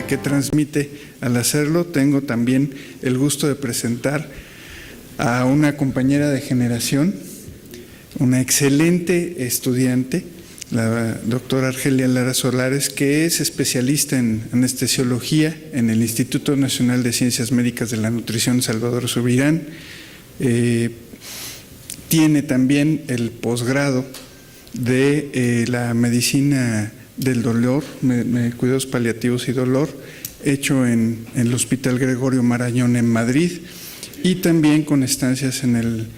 que transmite al hacerlo. Tengo también el gusto de presentar a una compañera de generación, una excelente estudiante, la doctora Argelia Lara Solares, que es especialista en anestesiología en el Instituto Nacional de Ciencias Médicas de la Nutrición Salvador Subirán. Tiene también el posgrado de la medicina del dolor, cuidados paliativos y dolor, hecho en el Hospital Gregorio Marañón en Madrid, y también con estancias en el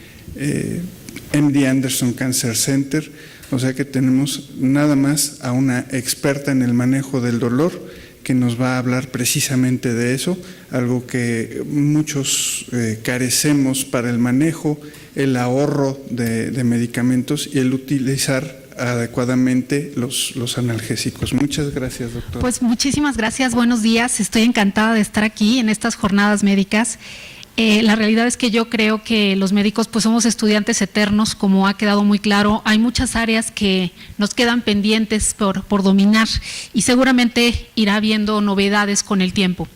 MD Anderson Cancer Center. O sea que tenemos nada más a una experta en el manejo del dolor que nos va a hablar precisamente de eso, algo que muchos carecemos para el manejo, el ahorro de medicamentos y el utilizar adecuadamente los analgésicos. Muchas gracias, doctora. Pues muchísimas gracias, buenos días. Estoy encantada de estar aquí en estas jornadas médicas. La realidad es que yo creo que los médicos pues somos estudiantes eternos, como ha quedado muy claro. Hay muchas áreas que nos quedan pendientes por dominar y seguramente irá habiendo novedades con el tiempo.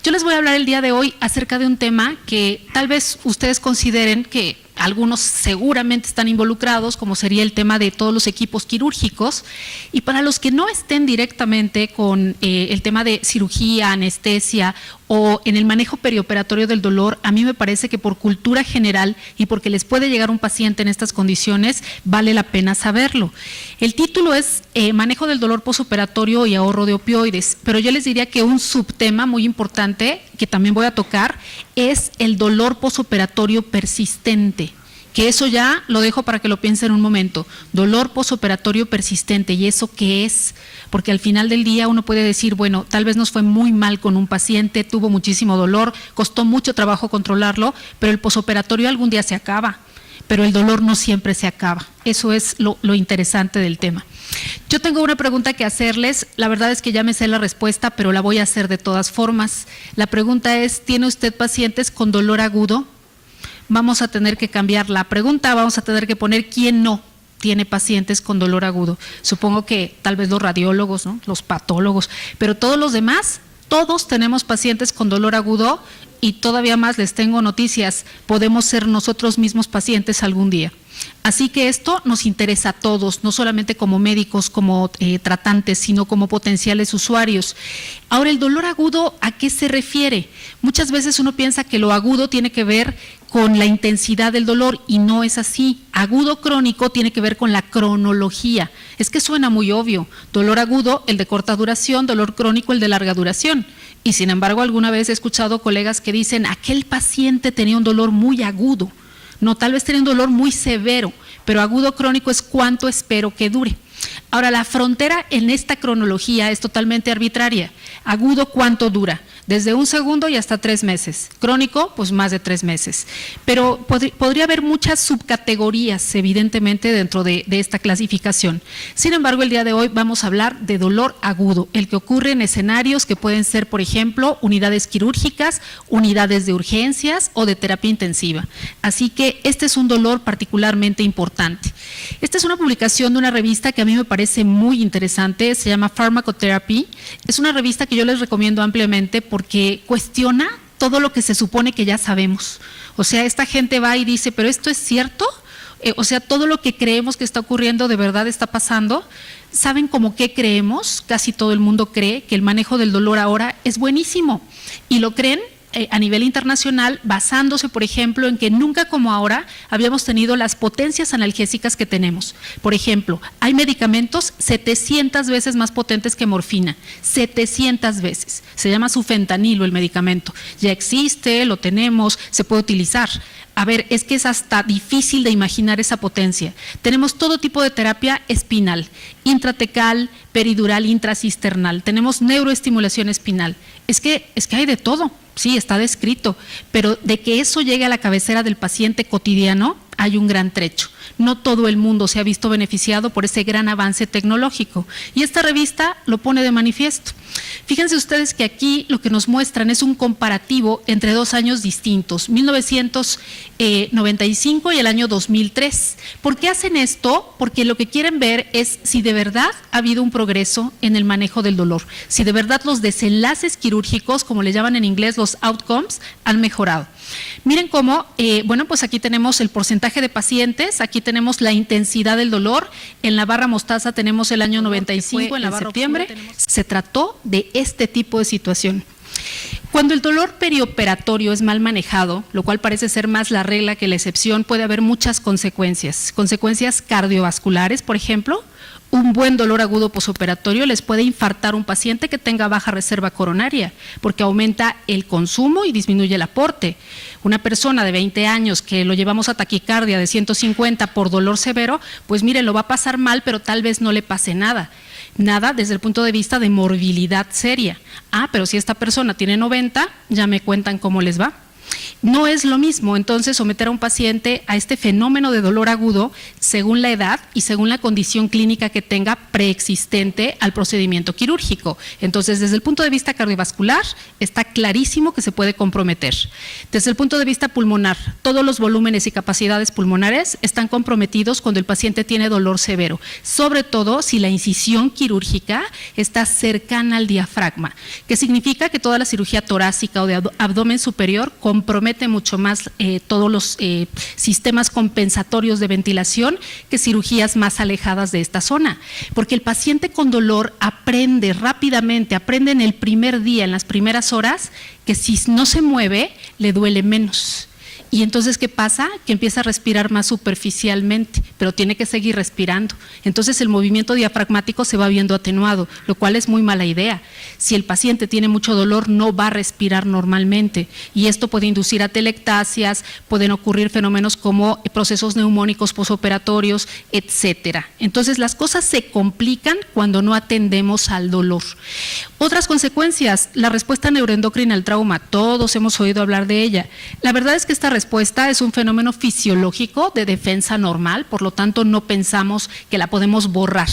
Yo les voy a hablar el día de hoy acerca de un tema que tal vez ustedes consideren que algunos seguramente están involucrados, como sería el tema de todos los equipos quirúrgicos, y para los que no estén directamente con el tema de cirugía, anestesia o en el manejo perioperatorio del dolor, a mí me parece que por cultura general y porque les puede llegar un paciente en estas condiciones, vale la pena saberlo. El título es Manejo del dolor posoperatorio y ahorro de opioides, pero yo les diría que un subtema muy importante que también voy a tocar es el dolor posoperatorio persistente, que eso ya lo dejo para que lo piensen un momento. Dolor posoperatorio persistente, ¿y eso qué es? Porque al final del día uno puede decir, bueno, tal vez nos fue muy mal con un paciente, tuvo muchísimo dolor, costó mucho trabajo controlarlo, pero el posoperatorio algún día se acaba, pero el dolor no siempre se acaba. Eso es lo interesante del tema. Yo tengo una pregunta que hacerles, la verdad es que ya me sé la respuesta, pero la voy a hacer de todas formas. La pregunta es, ¿tiene usted pacientes con dolor agudo? Vamos a tener que cambiar la pregunta, vamos a tener que poner quién no tiene pacientes con dolor agudo. Supongo que tal vez los radiólogos, ¿no?, los patólogos, pero todos los demás, todos tenemos pacientes con dolor agudo y todavía más les tengo noticias, podemos ser nosotros mismos pacientes algún día. Así que esto nos interesa a todos, no solamente como médicos, como tratantes, sino como potenciales usuarios. Ahora, ¿el dolor agudo a qué se refiere? Muchas veces uno piensa que lo agudo tiene que ver con la intensidad del dolor y no es así. Agudo crónico tiene que ver con la cronología. Es que suena muy obvio. Dolor agudo, el de corta duración, dolor crónico, el de larga duración. Y sin embargo, alguna vez he escuchado colegas que dicen, aquel paciente tenía un dolor muy agudo. No, tal vez tenía un dolor muy severo, pero agudo crónico es cuánto espero que dure. Ahora, la frontera en esta cronología es totalmente arbitraria. Agudo, ¿cuánto dura? Desde 1 segundo y hasta 3 meses. Crónico, pues más de 3 meses. Pero podría haber muchas subcategorías, evidentemente, dentro de esta clasificación. Sin embargo, el día de hoy vamos a hablar de dolor agudo, el que ocurre en escenarios que pueden ser, por ejemplo, unidades quirúrgicas, unidades de urgencias o de terapia intensiva. Así que este es un dolor particularmente importante. Esta es una publicación de una revista que a mí me parece muy interesante, se llama Pharmacotherapy. Es una revista que yo les recomiendo ampliamente porque cuestiona todo lo que se supone que ya sabemos. O sea, esta gente va y dice, ¿pero esto es cierto? O sea, todo lo que creemos que está ocurriendo de verdad está pasando. ¿Saben cómo qué creemos? Casi todo el mundo cree que el manejo del dolor ahora es buenísimo y lo creen a nivel internacional, basándose, por ejemplo, en que nunca como ahora habíamos tenido las potencias analgésicas que tenemos. Por ejemplo, hay medicamentos 700 veces más potentes que morfina, 700 veces. Se llama sufentanilo el medicamento. Ya existe, lo tenemos, se puede utilizar. A ver, es que es hasta difícil de imaginar esa potencia. Tenemos todo tipo de terapia espinal, intratecal, peridural, intracisternal. Tenemos neuroestimulación espinal. Es que hay de todo. Sí, está descrito, pero de que eso llegue a la cabecera del paciente cotidiano, hay un gran trecho. No todo el mundo se ha visto beneficiado por ese gran avance tecnológico. Y esta revista lo pone de manifiesto. Fíjense ustedes que aquí lo que nos muestran es un comparativo entre 2 años distintos, 1995 y el año 2003. ¿Por qué hacen esto? Porque lo que quieren ver es si de verdad ha habido un progreso en el manejo del dolor, si de verdad los desenlaces quirúrgicos, como le llaman en inglés, los outcomes, han mejorado. Miren cómo, bueno, pues aquí tenemos el porcentaje de pacientes, aquí tenemos la intensidad del dolor, en la barra mostaza tenemos el año 95, en la barra septiembre, se trató de este tipo de situación. Cuando el dolor perioperatorio es mal manejado, lo cual parece ser más la regla que la excepción, puede haber muchas consecuencias. Consecuencias cardiovasculares, por ejemplo. Un buen dolor agudo posoperatorio les puede infartar un paciente que tenga baja reserva coronaria, porque aumenta el consumo y disminuye el aporte. Una persona de 20 años que lo llevamos a taquicardia de 150 por dolor severo, pues mire, lo va a pasar mal, pero tal vez no le pase nada. Nada desde el punto de vista de morbilidad seria. Pero si esta persona tiene 90, ya me cuentan cómo les va. No es lo mismo, entonces, someter a un paciente a este fenómeno de dolor agudo según la edad y según la condición clínica que tenga preexistente al procedimiento quirúrgico. Entonces, desde el punto de vista cardiovascular, está clarísimo que se puede comprometer. Desde el punto de vista pulmonar, todos los volúmenes y capacidades pulmonares están comprometidos cuando el paciente tiene dolor severo, sobre todo si la incisión quirúrgica está cercana al diafragma, que significa que toda la cirugía torácica o de abdomen superior compromete mucho más todos los sistemas compensatorios de ventilación que cirugías más alejadas de esta zona, porque el paciente con dolor aprende rápidamente, aprende en el primer día, en las primeras horas, que si no se mueve, le duele menos. Y entonces, ¿qué pasa? Que empieza a respirar más superficialmente, pero tiene que seguir respirando. Entonces, el movimiento diafragmático se va viendo atenuado, lo cual es muy mala idea. Si el paciente tiene mucho dolor, no va a respirar normalmente, y esto puede inducir atelectasias, pueden ocurrir fenómenos como procesos neumónicos posoperatorios, etcétera. Entonces, las cosas se complican cuando no atendemos al dolor. Otras consecuencias, la respuesta neuroendocrina al trauma, todos hemos oído hablar de ella. La verdad es que esta respuesta es un fenómeno fisiológico de defensa normal, por lo tanto no pensamos que la podemos borrar,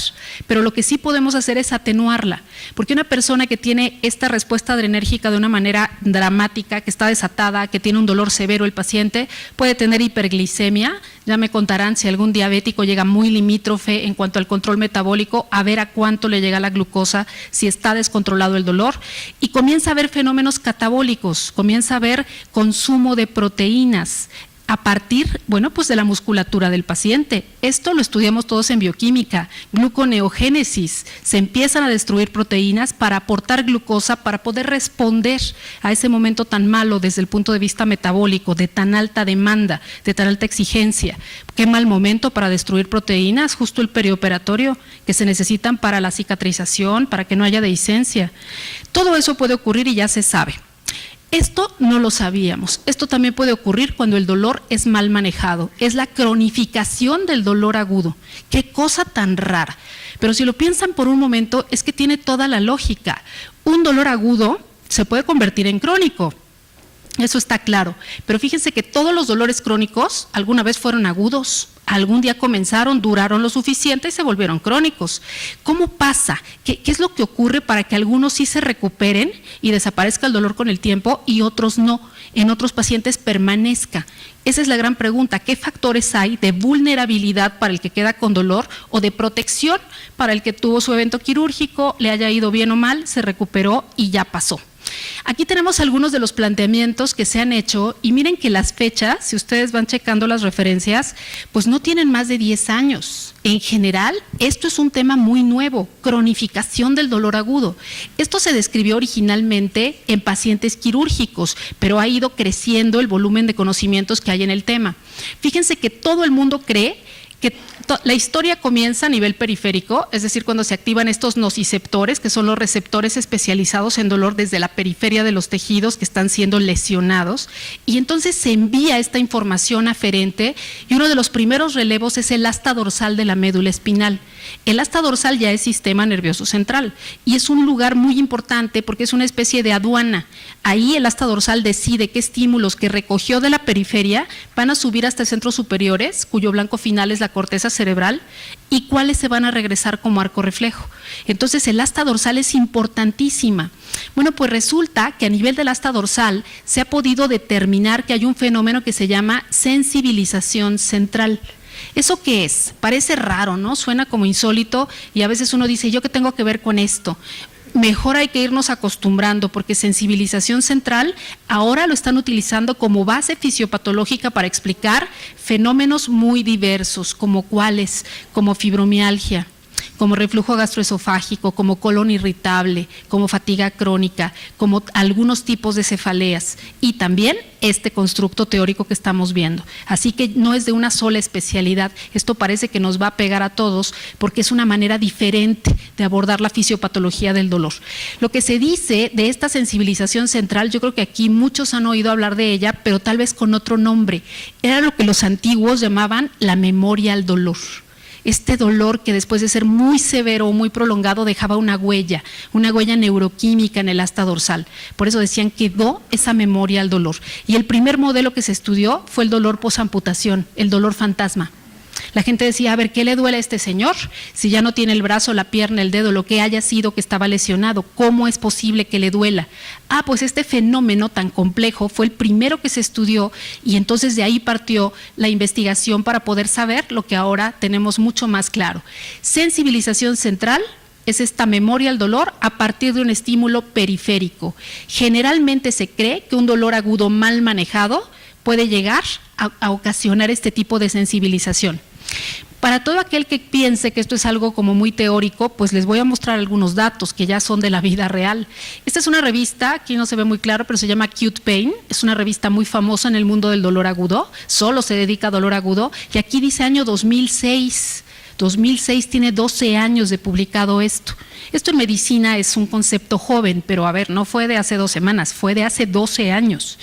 pero lo que sí podemos hacer es atenuarla, porque una persona que tiene esta respuesta adrenérgica de una manera dramática, que está desatada, que tiene un dolor severo el paciente, puede tener hiperglicemia. Ya me contarán si algún diabético llega muy limítrofe en cuanto al control metabólico, a ver a cuánto le llega la glucosa, si está descontrolado el dolor, y comienza a haber fenómenos catabólicos, comienza a haber consumo de proteínas a partir, bueno, pues de la musculatura del paciente. Esto lo estudiamos todos en bioquímica, gluconeogénesis. Se empiezan a destruir proteínas para aportar glucosa para poder responder a ese momento tan malo desde el punto de vista metabólico, de tan alta demanda, de tan alta exigencia. Qué mal momento para destruir proteínas, justo el perioperatorio, que se necesitan para la cicatrización, para que no haya dehiscencia. Todo eso puede ocurrir y ya se sabe. Esto no lo sabíamos. Esto también puede ocurrir cuando el dolor es mal manejado. Es la cronificación del dolor agudo. Qué cosa tan rara. Pero si lo piensan por un momento, es que tiene toda la lógica. Un dolor agudo se puede convertir en crónico. Eso está claro. Pero fíjense que todos los dolores crónicos alguna vez fueron agudos. Algún día comenzaron, duraron lo suficiente y se volvieron crónicos. ¿Cómo pasa? ¿Qué es lo que ocurre para que algunos sí se recuperen y desaparezca el dolor con el tiempo y otros no? En otros pacientes permanezca. Esa es la gran pregunta. ¿Qué factores hay de vulnerabilidad para el que queda con dolor o de protección para el que tuvo su evento quirúrgico, le haya ido bien o mal, se recuperó y ya pasó? Aquí tenemos algunos de los planteamientos que se han hecho y miren que las fechas, si ustedes van checando las referencias, pues no tienen más de 10 años. En general, esto es un tema muy nuevo, cronificación del dolor agudo. Esto se describió originalmente en pacientes quirúrgicos, pero ha ido creciendo el volumen de conocimientos que hay en el tema. Fíjense que todo el mundo cree que la historia comienza a nivel periférico, es decir, cuando se activan estos nociceptores, que son los receptores especializados en dolor desde la periferia de los tejidos que están siendo lesionados, y entonces se envía esta información aferente, y uno de los primeros relevos es el asta dorsal de la médula espinal. El asta dorsal ya es sistema nervioso central y es un lugar muy importante porque es una especie de aduana. Ahí el asta dorsal decide qué estímulos que recogió de la periferia van a subir hasta centros superiores, cuyo blanco final es la corteza cerebral, y cuáles se van a regresar como arco reflejo. Entonces el asta dorsal es importantísima. Bueno, pues resulta que a nivel del asta dorsal se ha podido determinar que hay un fenómeno que se llama sensibilización central. ¿Eso qué es? Parece raro, ¿no? Suena como insólito y a veces uno dice, ¿yo qué tengo que ver con esto? Mejor hay que irnos acostumbrando porque sensibilización central ahora lo están utilizando como base fisiopatológica para explicar fenómenos muy diversos, como cuáles, como fibromialgia, como reflujo gastroesofágico, como colon irritable, como fatiga crónica, como algunos tipos de cefaleas y también este constructo teórico que estamos viendo. Así que no es de una sola especialidad, esto parece que nos va a pegar a todos porque es una manera diferente de abordar la fisiopatología del dolor. Lo que se dice de esta sensibilización central, yo creo que aquí muchos han oído hablar de ella, pero tal vez con otro nombre. Era lo que los antiguos llamaban la memoria al dolor. Este dolor que después de ser muy severo o muy prolongado dejaba una huella neuroquímica en el asta dorsal. Por eso decían quedó esa memoria al dolor. Y el primer modelo que se estudió fue el dolor posamputación, el dolor fantasma. La gente decía, a ver, ¿qué le duele a este señor? Si ya no tiene el brazo, la pierna, el dedo, lo que haya sido que estaba lesionado, ¿cómo es posible que le duela? Ah, pues este fenómeno tan complejo fue el primero que se estudió y entonces de ahí partió la investigación para poder saber lo que ahora tenemos mucho más claro. Sensibilización central es esta memoria al dolor a partir de un estímulo periférico. Generalmente se cree que un dolor agudo mal manejado puede llegar a ocasionar este tipo de sensibilización. Para todo aquel que piense que esto es algo como muy teórico, pues les voy a mostrar algunos datos que ya son de la vida real. Esta es una revista, aquí no se ve muy claro, pero se llama Acute Pain, es una revista muy famosa en el mundo del dolor agudo, solo se dedica a dolor agudo, y aquí dice año 2006. 2006 tiene 12 años de publicado esto. Esto en medicina es un concepto joven, pero a ver, no fue de hace 2 semanas, fue de hace 12 años.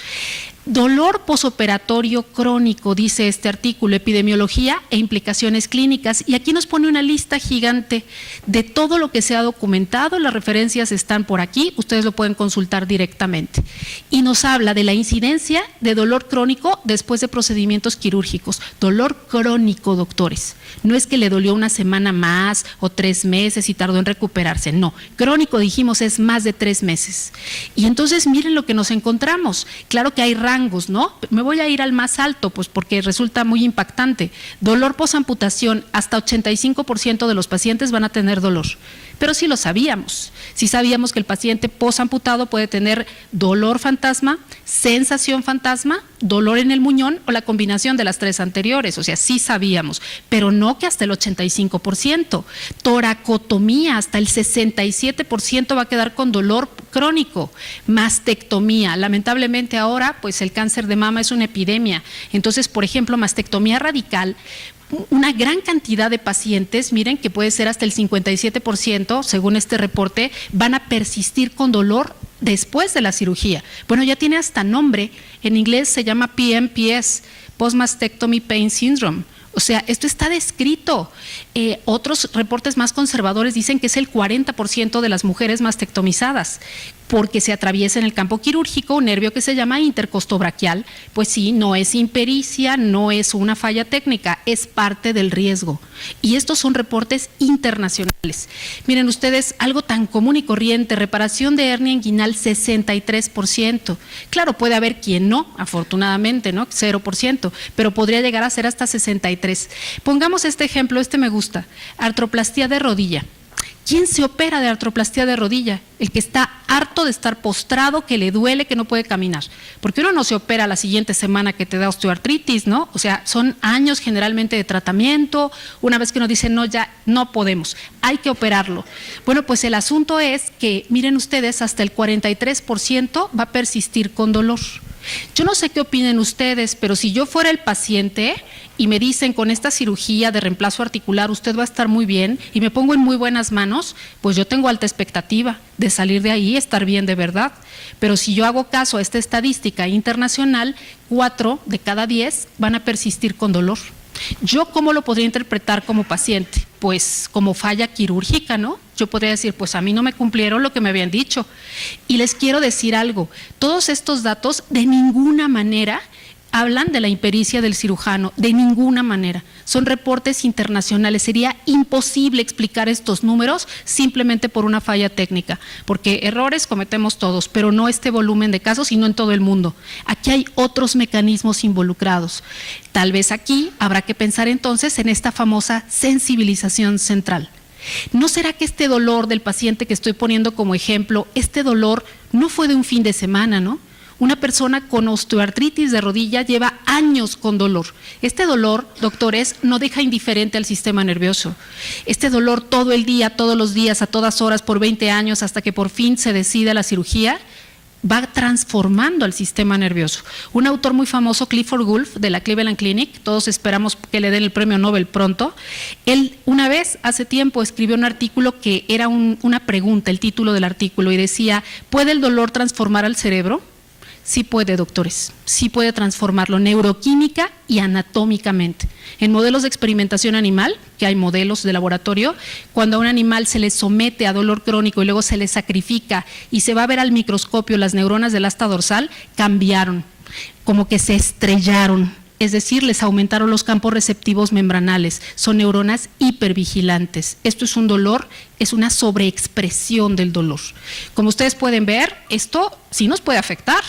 Dolor posoperatorio crónico, dice este artículo, epidemiología e implicaciones clínicas, y aquí nos pone una lista gigante de todo lo que se ha documentado, las referencias están por aquí, ustedes lo pueden consultar directamente, y nos habla de la incidencia de dolor crónico después de procedimientos quirúrgicos. Dolor crónico, doctores, no es que le dolió una semana más o 3 meses y tardó en recuperarse, no, crónico dijimos es más de 3 meses, y entonces miren lo que nos encontramos. Claro que hay rangos, ¿no? Me voy a ir al más alto, pues porque resulta muy impactante. Dolor posamputación, hasta 85% de los pacientes van a tener dolor. Pero sí lo sabíamos. Sí sabíamos que el paciente posamputado puede tener dolor fantasma, sensación fantasma, dolor en el muñón o la combinación de las 3 anteriores. O sea, sí sabíamos, pero no que hasta el 85%. Toracotomía, hasta el 67% va a quedar con dolor crónico. Mastectomía, lamentablemente ahora pues el cáncer de mama es una epidemia. Entonces, por ejemplo, mastectomía radical, una gran cantidad de pacientes, miren que puede ser hasta el 57%, según este reporte, van a persistir con dolor después de la cirugía. Bueno, ya tiene hasta nombre, en inglés se llama PMPS, Post Mastectomy Pain Syndrome. O sea, esto está descrito. Otros reportes más conservadores dicen que es el 40% de las mujeres mastectomizadas, porque se atraviesa en el campo quirúrgico un nervio que se llama intercostobraquial. Pues sí, no es impericia, no es una falla técnica, es parte del riesgo. Y estos son reportes internacionales. Miren ustedes, algo tan común y corriente, reparación de hernia inguinal, 63%. Claro, puede haber quien no, afortunadamente, ¿no? 0%, pero podría llegar a ser hasta 63%. Pongamos este ejemplo, este me gusta, artroplastía de rodilla. ¿Quién se opera de artroplastía de rodilla? El que está harto de estar postrado, que le duele, que no puede caminar. Porque uno no se opera la siguiente semana que te da osteoartritis, ¿no? O sea, son años generalmente de tratamiento. Una vez que uno dice, no, ya no podemos, hay que operarlo. Bueno, pues el asunto es que, miren ustedes, hasta el 43% va a persistir con dolor. Yo no sé qué opinen ustedes, pero si yo fuera el paciente y me dicen con esta cirugía de reemplazo articular usted va a estar muy bien y me pongo en muy buenas manos, pues yo tengo alta expectativa de salir de ahí y estar bien de verdad. Pero si yo hago caso a esta estadística internacional, 4 de cada 10 van a persistir con dolor. ¿Yo cómo lo podría interpretar como paciente? Pues como falla quirúrgica, ¿no? Yo podría decir, pues a mí no me cumplieron lo que me habían dicho. Y les quiero decir algo, todos estos datos de ninguna manera hablan de la impericia del cirujano, de ninguna manera. Son reportes internacionales. Sería imposible explicar estos números simplemente por una falla técnica, porque errores cometemos todos, pero no este volumen de casos y no en todo el mundo. Aquí hay otros mecanismos involucrados. Tal vez aquí habrá que pensar entonces en esta famosa sensibilización central. ¿No será que este dolor del paciente que estoy poniendo como ejemplo, este dolor no fue de un fin de semana, ¿no? Una persona con osteoartritis de rodilla lleva años con dolor. Este dolor, doctores, no deja indiferente al sistema nervioso. Este dolor todo el día, todos los días, a todas horas, por 20 años, hasta que por fin se decide la cirugía, va transformando al sistema nervioso. Un autor muy famoso, Clifford Woolf, de la Cleveland Clinic, todos esperamos que le den el premio Nobel pronto, él una vez, hace tiempo, escribió un artículo que era una pregunta, el título del artículo, y decía, ¿puede el dolor transformar al cerebro? Sí puede, doctores, sí puede transformarlo neuroquímica y anatómicamente. En modelos de experimentación animal, que hay modelos de laboratorio, cuando a un animal se le somete a dolor crónico y luego se le sacrifica y se va a ver al microscopio las neuronas del asta dorsal, cambiaron, como que se estrellaron. Es decir, les aumentaron los campos receptivos membranales, son neuronas hipervigilantes. Esto es un dolor, es una sobreexpresión del dolor. Como ustedes pueden ver, esto sí nos puede afectar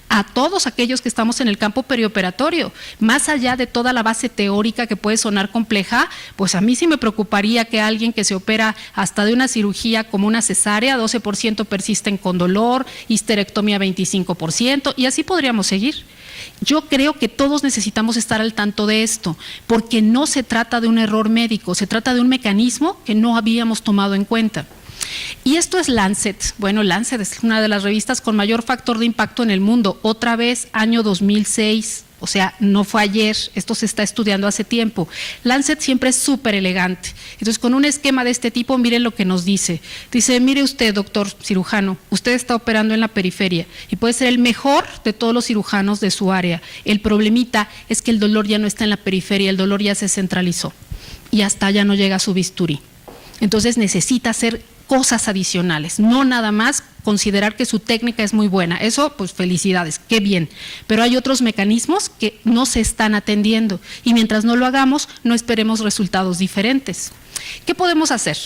a todos aquellos que estamos en el campo perioperatorio. Más allá de toda la base teórica que puede sonar compleja, pues a mí sí me preocuparía que alguien que se opera hasta de una cirugía como una cesárea, 12% persisten con dolor, histerectomía 25%, y así podríamos seguir. Yo creo que todos necesitamos estar al tanto de esto, porque no se trata de un error médico, se trata de un mecanismo que no habíamos tomado en cuenta. Y esto es Lancet. Bueno, Lancet es una de las revistas con mayor factor de impacto en el mundo. Otra vez, año 2006, o sea, no fue ayer, esto se está estudiando hace tiempo. Lancet siempre es súper elegante. Entonces, con un esquema de este tipo, miren lo que nos dice. Dice, mire usted, doctor cirujano, usted está operando en la periferia y puede ser el mejor de todos los cirujanos de su área. El problemita es que el dolor ya no está en la periferia, el dolor ya se centralizó y hasta ya no llega a su bisturí. Entonces, necesita hacer cosas adicionales, no nada más considerar que su técnica es muy buena. Eso, pues felicidades, qué bien. Pero hay otros mecanismos que no se están atendiendo y mientras no lo hagamos, no esperemos resultados diferentes. ¿Qué podemos hacer?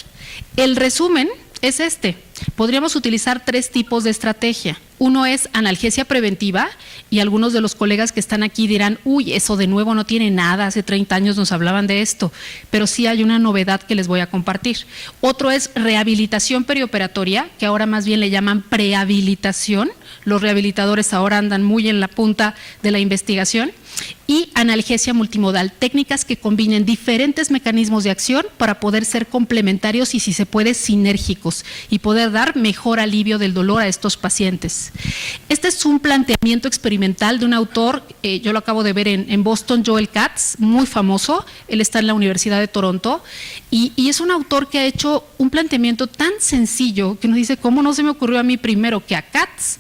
El resumen es este. Podríamos utilizar 3 tipos de estrategia. Uno es analgesia preventiva y algunos de los colegas que están aquí dirán, uy, eso de nuevo no tiene nada, hace 30 años nos hablaban de esto, pero sí hay una novedad que les voy a compartir. Otro es rehabilitación perioperatoria, que ahora más bien le llaman prehabilitación. Los rehabilitadores ahora andan muy en la punta de la investigación. Y analgesia multimodal, técnicas que combinen diferentes mecanismos de acción para poder ser complementarios y, si se puede, sinérgicos y poder dar mejor alivio del dolor a estos pacientes. Este es un planteamiento experimental de un autor, yo lo acabo de ver en Boston, Joel Katz, muy famoso, él está en la Universidad de Toronto y es un autor que ha hecho un planteamiento tan sencillo que nos dice, ¿cómo no se me ocurrió a mí primero que a Katz?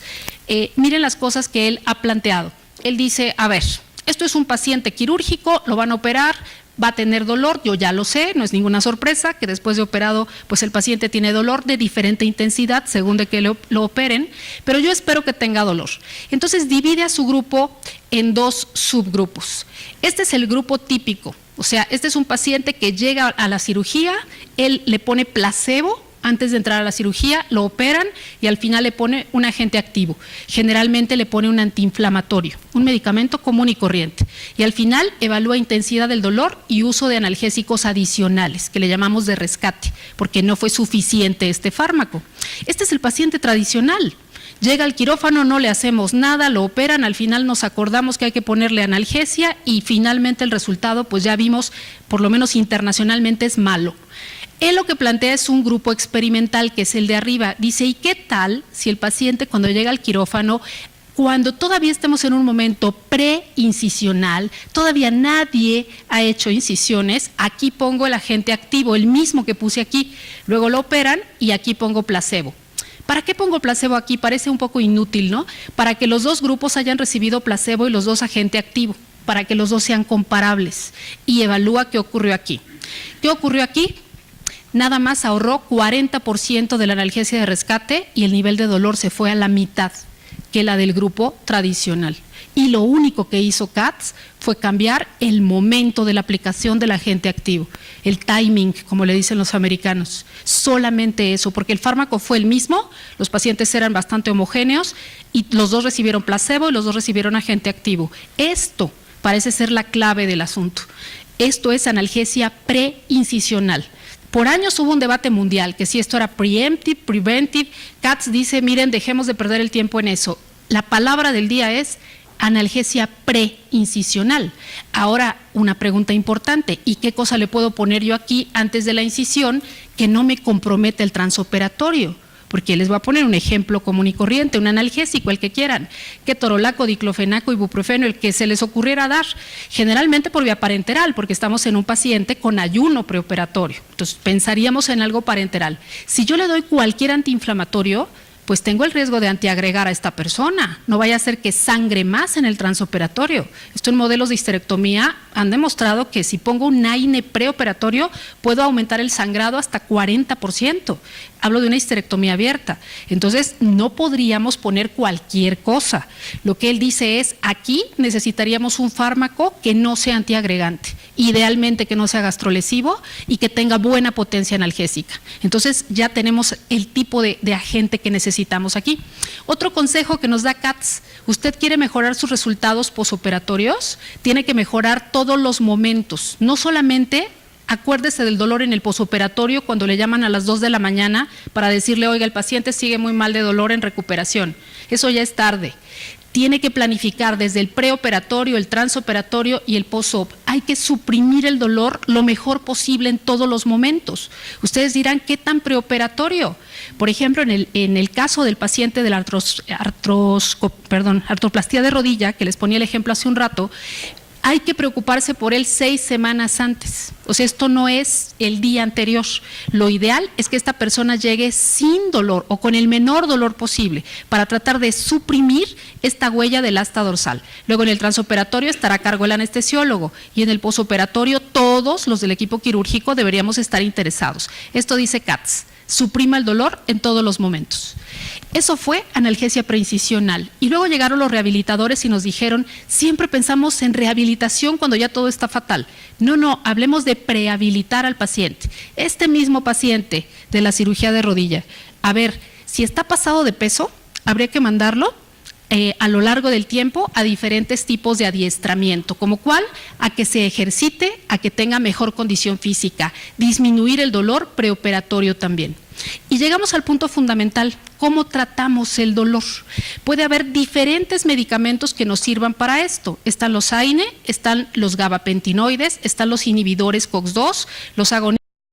Miren las cosas que él ha planteado. Él dice, a ver, esto es un paciente quirúrgico, lo van a operar, va a tener dolor, yo ya lo sé, no es ninguna sorpresa que después de operado, pues el paciente tiene dolor de diferente intensidad según de que lo operen, pero yo espero que tenga dolor. Entonces divide a su grupo en 2 subgrupos. Este es el grupo típico, o sea, este es un paciente que llega a la cirugía, él le pone placebo antes de entrar a la cirugía, lo operan y al final le pone un agente activo. Generalmente le pone un antiinflamatorio, un medicamento común y corriente. Y al final evalúa intensidad del dolor y uso de analgésicos adicionales, que le llamamos de rescate, porque no fue suficiente este fármaco. Este es el paciente tradicional. Llega al quirófano, no le hacemos nada, lo operan, al final nos acordamos que hay que ponerle analgesia y finalmente el resultado, pues ya vimos, por lo menos internacionalmente, es malo. Él lo que plantea es un grupo experimental, que es el de arriba. Dice, ¿y qué tal si el paciente cuando llega al quirófano Cuando todavía estemos en un momento preincisional, todavía nadie ha hecho incisiones, aquí pongo el agente activo, el mismo que puse aquí, luego lo operan y aquí pongo placebo. ¿Para qué pongo placebo aquí? Parece un poco inútil, ¿no? Para que los dos grupos hayan recibido placebo y los dos agente activo, para que los dos sean comparables. Y evalúa qué ocurrió aquí. ¿Qué ocurrió aquí? Nada más ahorró 40% de la analgesia de rescate y el nivel de dolor se fue a la mitad que la del grupo tradicional. Y lo único que hizo CATS fue cambiar el momento de la aplicación del agente activo, el timing, como le dicen los americanos. Solamente eso, porque el fármaco fue el mismo, los pacientes eran bastante homogéneos y los dos recibieron placebo y los dos recibieron agente activo. Esto parece ser la clave del asunto. Esto es analgesia preincisional. Por años hubo un debate mundial que si esto era preemptive, preventive. CATS dice, miren, dejemos de perder el tiempo en eso. La palabra del día es analgesia preincisional. Ahora, una pregunta importante, ¿y qué cosa le puedo poner yo aquí antes de la incisión que no me compromete el transoperatorio? Porque les voy a poner un ejemplo común y corriente, un analgésico, el que quieran, ketorolaco, diclofenaco, ibuprofeno, el que se les ocurriera dar, generalmente por vía parenteral, porque estamos en un paciente con ayuno preoperatorio, entonces pensaríamos en algo parenteral. Si yo le doy cualquier antiinflamatorio, pues tengo el riesgo de antiagregar a esta persona, no vaya a ser que sangre más en el transoperatorio. Esto en modelos de histerectomía han demostrado que si pongo un AINE preoperatorio puedo aumentar el sangrado hasta 40%. Hablo de una histerectomía abierta. Entonces no podríamos poner cualquier cosa. Lo que él dice es, aquí necesitaríamos un fármaco que no sea antiagregante, idealmente que no sea gastrolesivo y que tenga buena potencia analgésica. Entonces ya tenemos el tipo de agente que necesitamos aquí. Otro consejo que nos da CATS, usted quiere mejorar sus resultados posoperatorios, tiene que mejorar todos los momentos, no solamente. Acuérdese del dolor en el posoperatorio cuando le llaman a las 2 de la mañana para decirle, oiga, el paciente sigue muy mal de dolor en recuperación. Eso ya es tarde. Tiene que planificar desde el preoperatorio, el transoperatorio y el post-op. Hay que suprimir el dolor lo mejor posible en todos los momentos. Ustedes dirán, ¿qué tan preoperatorio? Por ejemplo, en el caso del paciente de la artroplastía de rodilla, que les ponía el ejemplo hace un rato, hay que preocuparse por él 6 semanas antes. O sea, esto no es el día anterior. Lo ideal es que esta persona llegue sin dolor o con el menor dolor posible para tratar de suprimir esta huella del asta dorsal. Luego en el transoperatorio estará a cargo el anestesiólogo y en el posoperatorio todos los del equipo quirúrgico deberíamos estar interesados. Esto dice CATS, suprima el dolor en todos los momentos. Eso fue analgesia preincisional. Y luego llegaron los rehabilitadores y nos dijeron, siempre pensamos en rehabilitación cuando ya todo está fatal. No, hablemos de prehabilitar al paciente. Este mismo paciente de la cirugía de rodilla, a ver, si está pasado de peso, habría que mandarlo a lo largo del tiempo a diferentes tipos de adiestramiento, como cuál, a que se ejercite, a que tenga mejor condición física, disminuir el dolor preoperatorio también. Y llegamos al punto fundamental, ¿cómo tratamos el dolor? Puede haber diferentes medicamentos que nos sirvan para esto. Están los AINE, están los gabapentinoides, están los inhibidores COX-2, los agonistas